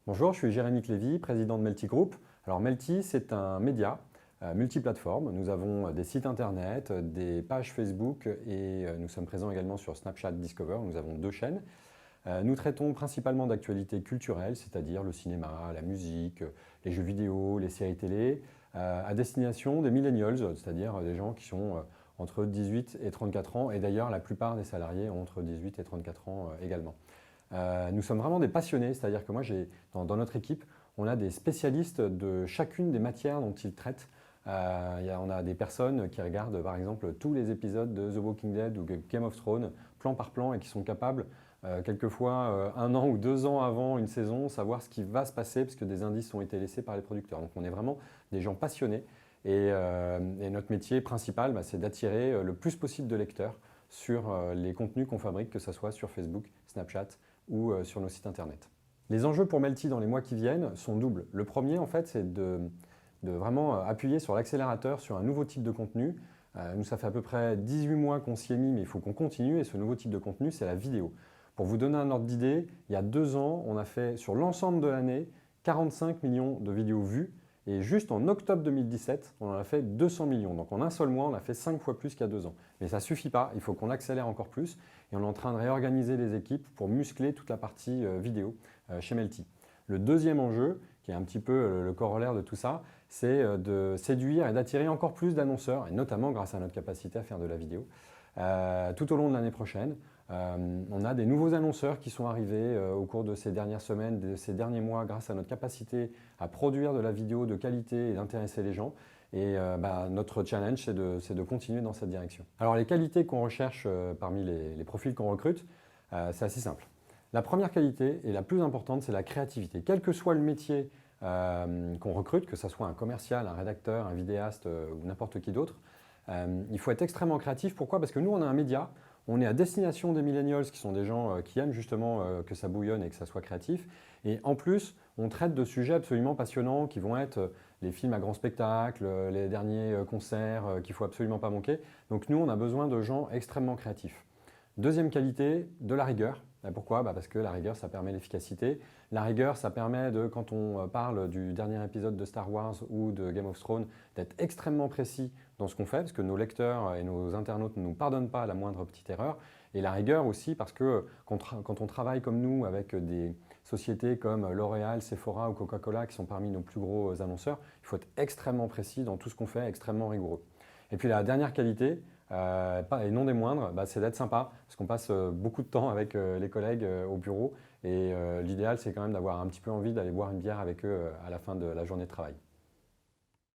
Bonjour, je suis Jérémy Clévy, président de Melty Group. Alors Melty, c'est un média multiplateforme. Nous avons des sites internet, des pages Facebook et nous sommes présents également sur Snapchat Discover. Nous avons 2 chaînes. Nous traitons principalement d'actualités culturelles, c'est-à-dire le cinéma, la musique, les jeux vidéo, les séries télé, à destination des millennials, c'est-à-dire des gens qui sont entre 18 et 34 ans. Et d'ailleurs, la plupart des salariés ont entre 18 et 34 ans également. Nous sommes vraiment des passionnés, c'est-à-dire que moi, dans notre équipe, on a des spécialistes de chacune des matières dont ils traitent. On a des personnes qui regardent par exemple tous les épisodes de The Walking Dead ou Game of Thrones, plan par plan, et qui sont capables, quelquefois 1 an ou 2 ans avant une saison, savoir ce qui va se passer, parce que des indices ont été laissés par les producteurs. Donc on est vraiment des gens passionnés, et notre métier principal, c'est d'attirer le plus possible de lecteurs sur les contenus qu'on fabrique, que ce soit sur Facebook, Snapchat ou sur nos sites internet. Les enjeux pour Melty dans les mois qui viennent sont doubles. Le premier, en fait, c'est de vraiment appuyer sur l'accélérateur sur un nouveau type de contenu. Nous, ça fait à peu près 18 mois qu'on s'y est mis, mais il faut qu'on continue. Et ce nouveau type de contenu, c'est la vidéo. Pour vous donner un ordre d'idée, il y a 2 ans, on a fait sur l'ensemble de l'année 45 millions de vidéos vues. Et juste en octobre 2017, on en a fait 200 millions. Donc en un seul mois, on a fait 5 fois plus qu'il y a 2 ans. Mais ça ne suffit pas, il faut qu'on accélère encore plus. Et on est en train de réorganiser les équipes pour muscler toute la partie vidéo chez Melty. Le deuxième enjeu, qui est un petit peu le corollaire de tout ça, c'est de séduire et d'attirer encore plus d'annonceurs, et notamment grâce à notre capacité à faire de la vidéo, tout au long de l'année prochaine. On a des nouveaux annonceurs qui sont arrivés au cours de ces dernières semaines, de ces derniers mois, grâce à notre capacité à produire de la vidéo de qualité et d'intéresser les gens. Et notre challenge, c'est de continuer dans cette direction. Alors les qualités qu'on recherche parmi les profils qu'on recrute, c'est assez simple. La première qualité et la plus importante, c'est la créativité. Quel que soit le métier qu'on recrute, que ce soit un commercial, un rédacteur, un vidéaste ou n'importe qui d'autre, il faut être extrêmement créatif. Pourquoi? Parce que nous, on a un média, on est à destination des millennials qui sont des gens qui aiment justement que ça bouillonne et que ça soit créatif. Et en plus, on traite de sujets absolument passionnants qui vont être les films à grand spectacle, les derniers concerts qu'il ne faut absolument pas manquer. Donc nous, on a besoin de gens extrêmement créatifs. Deuxième qualité, de la rigueur. Pourquoi? Parce que la rigueur, ça permet l'efficacité. La rigueur, ça permet de, quand on parle du dernier épisode de Star Wars ou de Game of Thrones, d'être extrêmement précis dans ce qu'on fait, parce que nos lecteurs et nos internautes ne nous pardonnent pas la moindre petite erreur. Et la rigueur aussi, parce que quand on travaille comme nous avec des sociétés comme L'Oréal, Sephora ou Coca-Cola, qui sont parmi nos plus gros annonceurs, il faut être extrêmement précis dans tout ce qu'on fait, extrêmement rigoureux. Et puis la dernière qualité, et non des moindres, c'est d'être sympa, parce qu'on passe beaucoup de temps avec les collègues au bureau, et l'idéal c'est quand même d'avoir un petit peu envie d'aller boire une bière avec eux à la fin de la journée de travail.